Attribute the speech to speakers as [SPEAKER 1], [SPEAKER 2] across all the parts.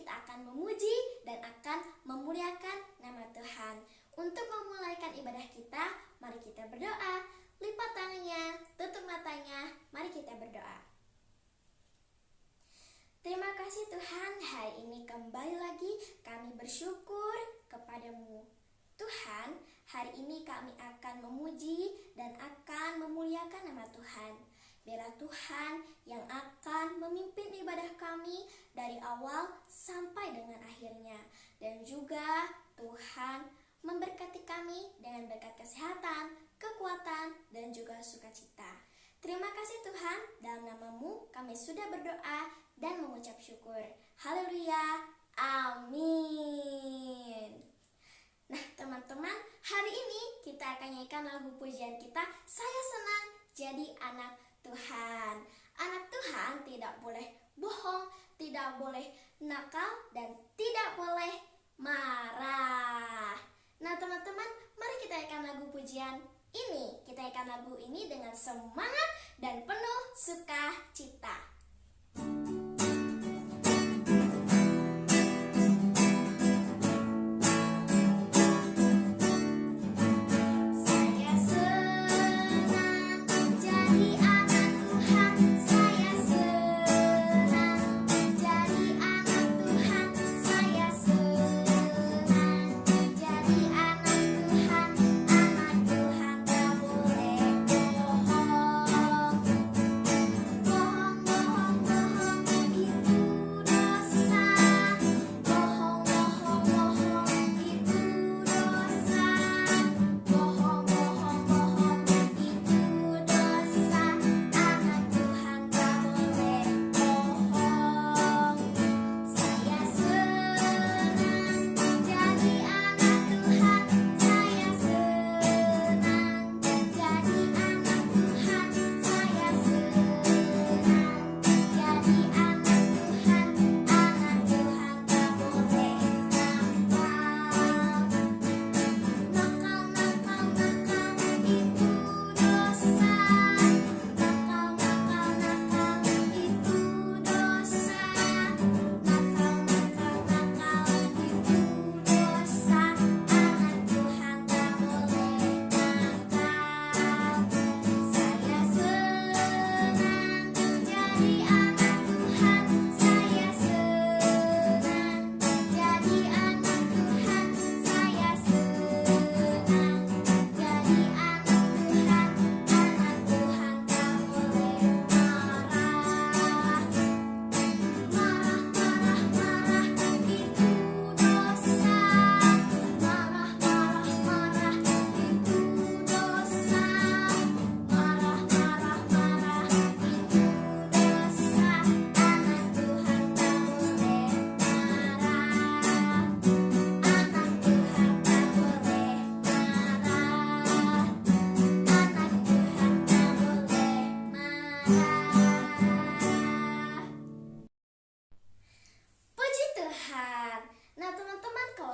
[SPEAKER 1] kita akan memuji dan akan memuliakan nama Tuhan. Untuk memulaikan ibadah kita, mari kita berdoa. Lipat tangannya, tutup matanya, mari kita berdoa. Terima kasih Tuhan, hari ini kembali lagi kami bersyukur kepadamu. Tuhan, hari ini kami akan memuji dan akan memuliakan nama Tuhan. Biarlah Tuhan yang akan memimpin ibadah kami dari awal sampai dengan akhirnya. Dan juga Tuhan memberkati kami dengan berkat kesehatan, kekuatan, dan juga sukacita. Terima kasih Tuhan, dalam nama-Mu kami sudah berdoa dan mengucap syukur. Haleluya, amin. Nah teman-teman, hari ini kita akan nyanyikan lagu pujian kita, Saya Senang Jadi Anak Tuhan. Anak Tuhan tidak boleh bohong, tidak boleh nakal, dan tidak boleh marah. Nah teman-teman, mari kita nyanyikan lagu pujian ini. Kita nyanyikan lagu ini dengan semangat dan penuh sukacita.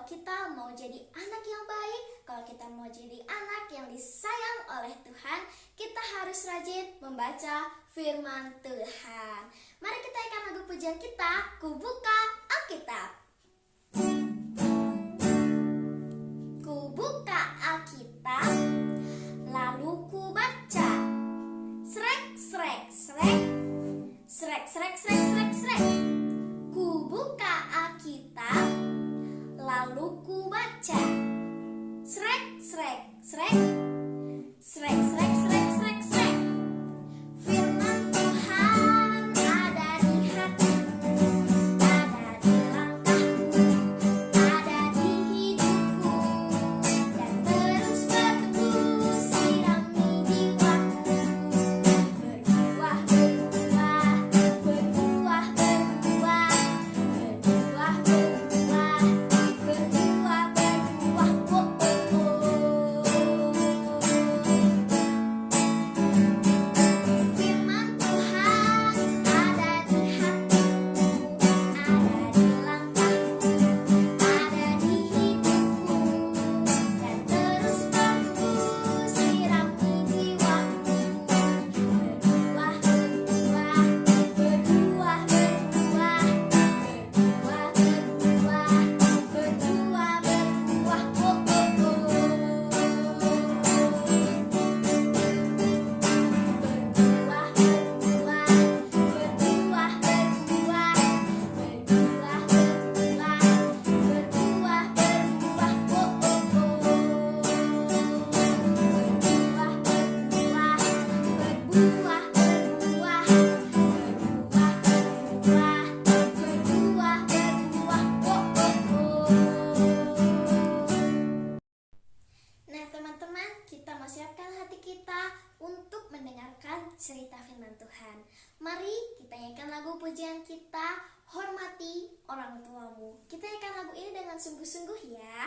[SPEAKER 1] Kita mau jadi anak yang baik, kalau kita mau jadi anak yang disayang oleh Tuhan, kita harus rajin membaca firman Tuhan. Mari kita nyanyikan lagu pujian kita, Ku Buka Alkitab. Ku buka Alkitab, lalu ku baca. Srek, srek, srek, srek, srek, srek, srek, srek. Ku buka Alkitab, lalu ku baca. Srek, srek, srek, srek, srek, srek, srek, srek. Firman Tuhan ada di hatiku, ada di langkahku, ada di hidupku, dan terus bertumbuh sirami jiwaku. Berbuah, berbuah, berbuah, berbuah, berbuah, berbuah. Berbuah, berbuah, oh, oh, oh. pujian kita, hormati orang tuamu. Kita nyanyikan lagu ini dengan sungguh-sungguh ya.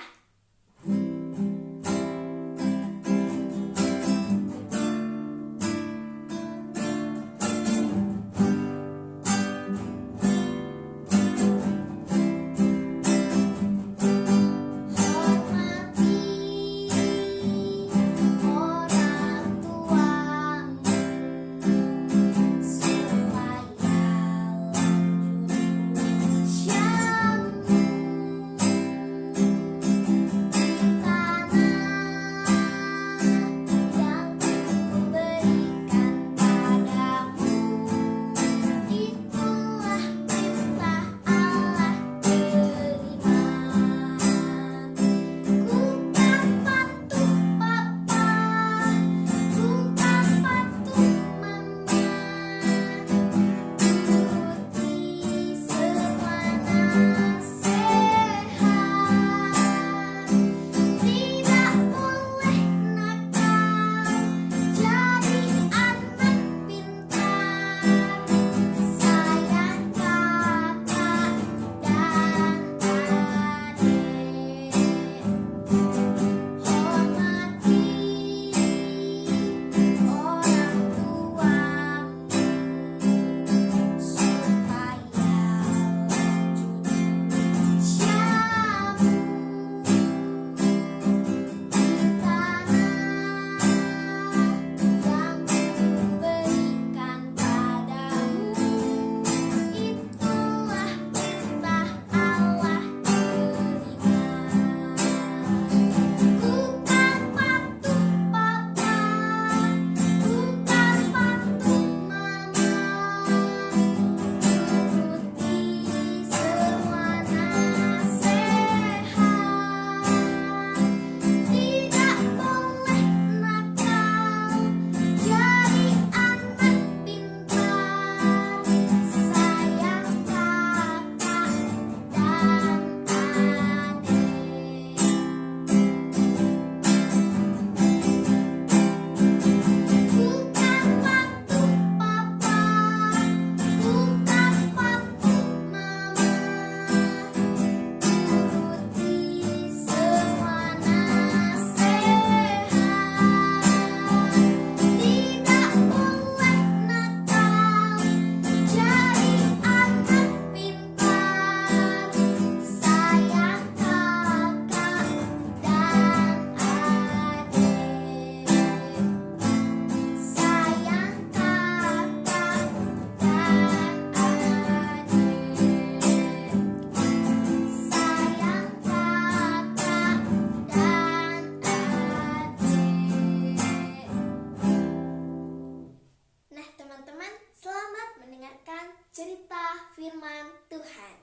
[SPEAKER 1] Cerita firman Tuhan.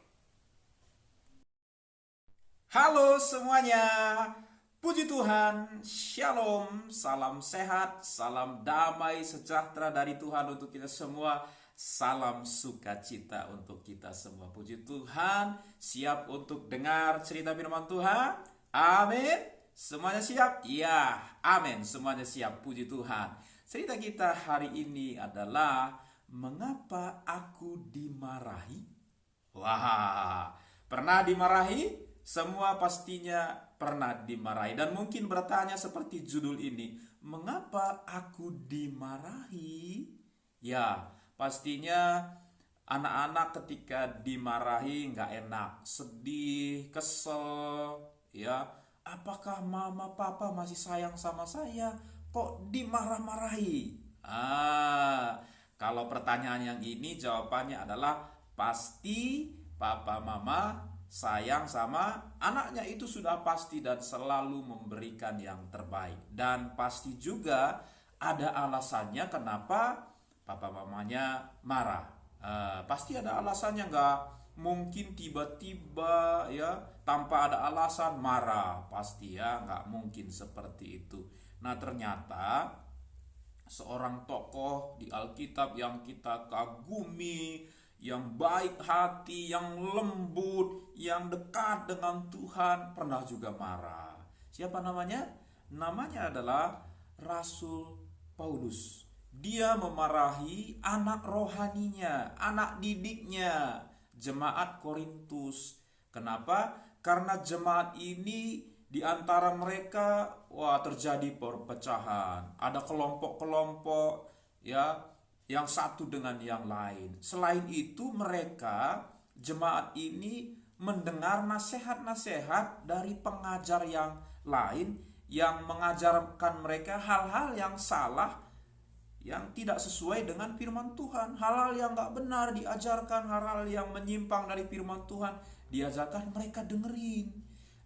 [SPEAKER 2] Halo semuanya, puji Tuhan, shalom, salam sehat, salam damai sejahtera dari Tuhan untuk kita semua. Salam sukacita untuk kita semua. Puji Tuhan, siap untuk dengar cerita firman Tuhan? Amin. Semuanya siap? Ya, amin. Semuanya siap, puji Tuhan. Cerita kita hari ini adalah mengapa aku dimarahi? Wah, pernah dimarahi? Semua pastinya pernah dimarahi. Dan mungkin bertanya seperti judul ini, mengapa aku dimarahi? Ya, pastinya anak-anak ketika dimarahi nggak enak, sedih, kesel, ya. Apakah mama papa masih sayang sama saya? Kok dimarah-marahi? Kalau pertanyaan yang ini jawabannya adalah pasti papa mama sayang sama anaknya, itu sudah pasti dan selalu memberikan yang terbaik. Dan pasti juga ada alasannya kenapa papa mamanya marah. Pasti ada alasannya, nggak mungkin tiba-tiba ya tanpa ada alasan marah, pasti ya nggak mungkin seperti itu. Nah ternyata seorang tokoh di Alkitab yang kita kagumi, yang baik hati, yang lembut, yang dekat dengan Tuhan, pernah juga marah. Siapa namanya? Namanya adalah Rasul Paulus. dia memarahi anak rohaninya, anak didiknya, jemaat Korintus. Kenapa? Karena jemaat ini di antara mereka terjadi perpecahan. Ada kelompok-kelompok ya yang satu dengan yang lain. Selain itu mereka jemaat ini mendengar nasihat-nasihat dari pengajar yang lain yang mengajarkan mereka hal-hal yang salah, yang tidak sesuai dengan firman Tuhan. Hal-hal yang gak benar diajarkan, hal-hal yang menyimpang dari firman Tuhan diajarkan, mereka dengerin.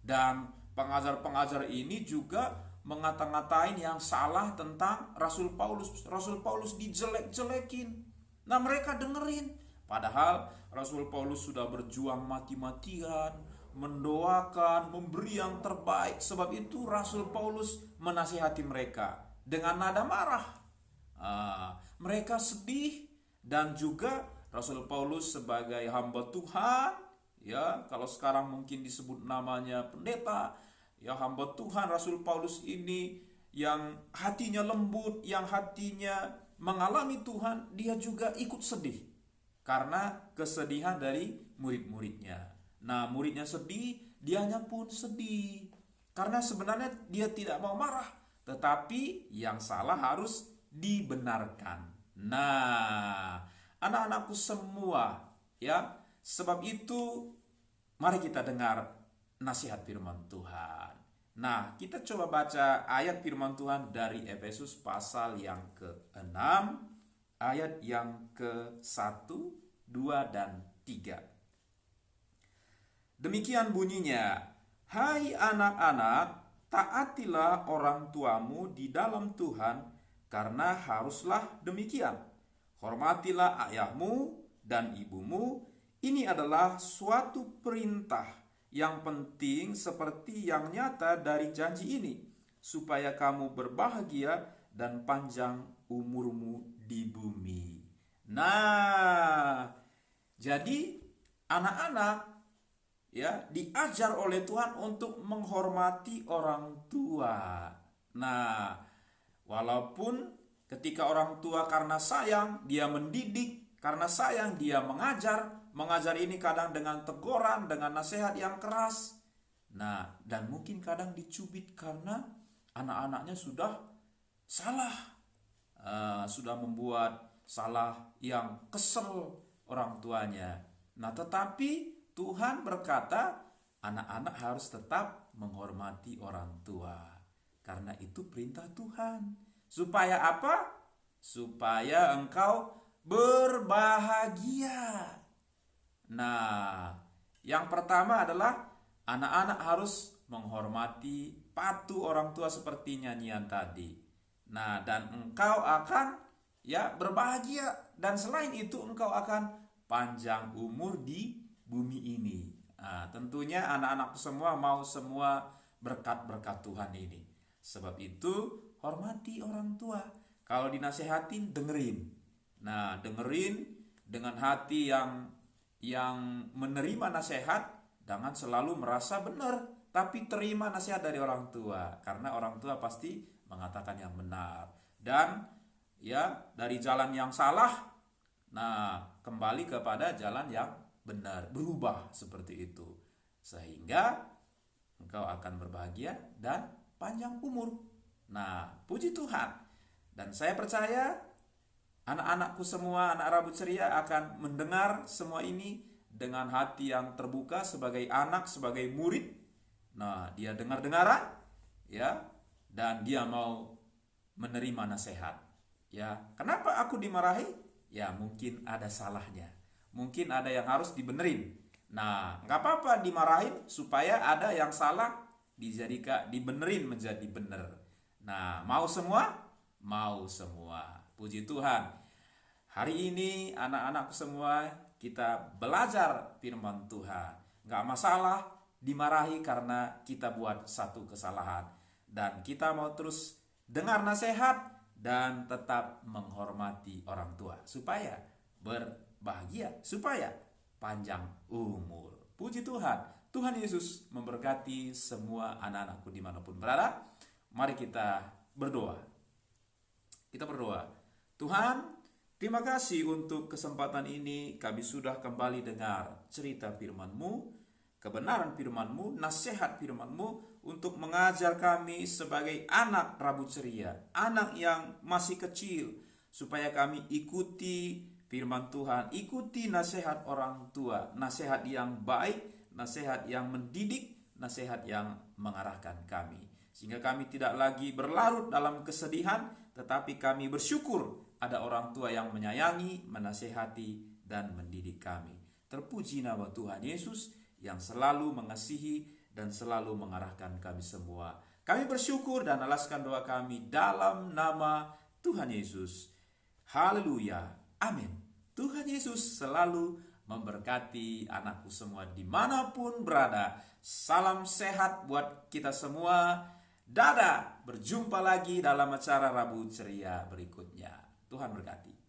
[SPEAKER 2] Dan pengajar-pengajar ini juga mengata-ngatain yang salah tentang Rasul Paulus. Rasul Paulus dijelek-jelekin. Nah mereka dengerin. Padahal Rasul Paulus sudah berjuang mati-matian, mendoakan, memberi yang terbaik. Sebab itu Rasul Paulus menasihati mereka dengan nada marah. Mereka sedih, dan juga Rasul Paulus sebagai hamba Tuhan, ya kalau sekarang mungkin disebut namanya pendeta, ya hamba Tuhan Rasul Paulus ini yang hatinya lembut, yang hatinya mengalami Tuhan, dia juga ikut sedih karena kesedihan dari murid-muridnya. Nah muridnya sedih, dianya pun sedih karena sebenarnya dia tidak mau marah, tetapi yang salah harus dibenarkan. Nah, anak-anakku semua, ya, sebab itu mari kita dengar nasihat firman Tuhan. Nah, kita coba baca ayat firman Tuhan dari Efesus pasal yang ke-6, ayat yang ke-1, 2, dan 3. Demikian bunyinya, hai anak-anak, taatilah orang tuamu di dalam Tuhan, karena haruslah demikian. Hormatilah ayahmu dan ibumu. Ini adalah suatu perintah yang penting seperti yang nyata dari janji ini, supaya kamu berbahagia dan panjang umurmu di bumi. Nah, jadi anak-anak ya diajar oleh Tuhan untuk menghormati orang tua. Nah, walaupun ketika orang tua karena sayang dia mendidik, karena sayang dia mengajar ini kadang dengan teguran, dengan nasihat yang keras. Nah, dan mungkin kadang dicubit karena anak-anaknya sudah salah, sudah membuat salah yang kesel orang tuanya. Nah, tetapi Tuhan berkata, anak-anak harus tetap menghormati orang tua. Karena itu perintah Tuhan. Supaya apa? Supaya engkau berbahagia. Nah, yang pertama adalah anak-anak harus menghormati, patuh orang tua seperti nyanyian tadi. Nah, dan engkau akan ya berbahagia, dan selain itu engkau akan panjang umur di bumi ini. Nah, tentunya anak-anakku semua mau semua berkat-berkat Tuhan ini. Sebab itu hormati orang tua. Kalau dinasehatin dengerin. Nah, dengerin dengan hati yang menerima nasihat, jangan selalu merasa benar, tapi terima nasihat dari orang tua, karena orang tua pasti mengatakan yang benar. Dan ya dari jalan yang salah, nah kembali kepada jalan yang benar, berubah seperti itu, sehingga engkau akan berbahagia dan panjang umur. Nah, puji Tuhan. Dan saya percaya anak-anakku semua, anak rambut ceria akan mendengar semua ini dengan hati yang terbuka sebagai anak, sebagai murid. Nah, dia dengar-dengaran ya, dan dia mau menerima nasihat. Ya, kenapa aku dimarahi? Ya, mungkin ada salahnya. Mungkin ada yang harus dibenerin. Nah, nggak apa-apa dimarahin supaya ada yang salah dibenerin menjadi bener. Nah, mau semua? Mau semua. Puji Tuhan. Hari ini anak-anakku semua kita belajar firman Tuhan. Nggak masalah dimarahi karena kita buat satu kesalahan. Dan kita mau terus dengar nasihat dan tetap menghormati orang tua supaya berbahagia, supaya panjang umur. Puji Tuhan. Tuhan Yesus memberkati semua anak-anakku dimanapun berada. Mari kita berdoa. Kita berdoa. Tuhan, terima kasih untuk kesempatan ini. Kami sudah kembali dengar cerita firman-Mu, kebenaran firman-Mu, nasihat firman-Mu untuk mengajar kami sebagai anak Rabu Ceria, anak yang masih kecil, supaya kami ikuti firman Tuhan, ikuti nasihat orang tua, nasihat yang baik, nasihat yang mendidik, nasihat yang mengarahkan kami. Sehingga kami tidak lagi berlarut dalam kesedihan, tetapi kami bersyukur ada orang tua yang menyayangi, menasehati, dan mendidik kami. Terpuji nama Tuhan Yesus yang selalu mengasihi dan selalu mengarahkan kami semua. Kami bersyukur dan alaskan doa kami dalam nama Tuhan Yesus. Haleluya. Amin. Tuhan Yesus selalu memberkati anakku semua dimanapun berada. Salam sehat buat kita semua. Dadah, berjumpa lagi dalam acara Rabu Ceria berikutnya. Tuhan berkati.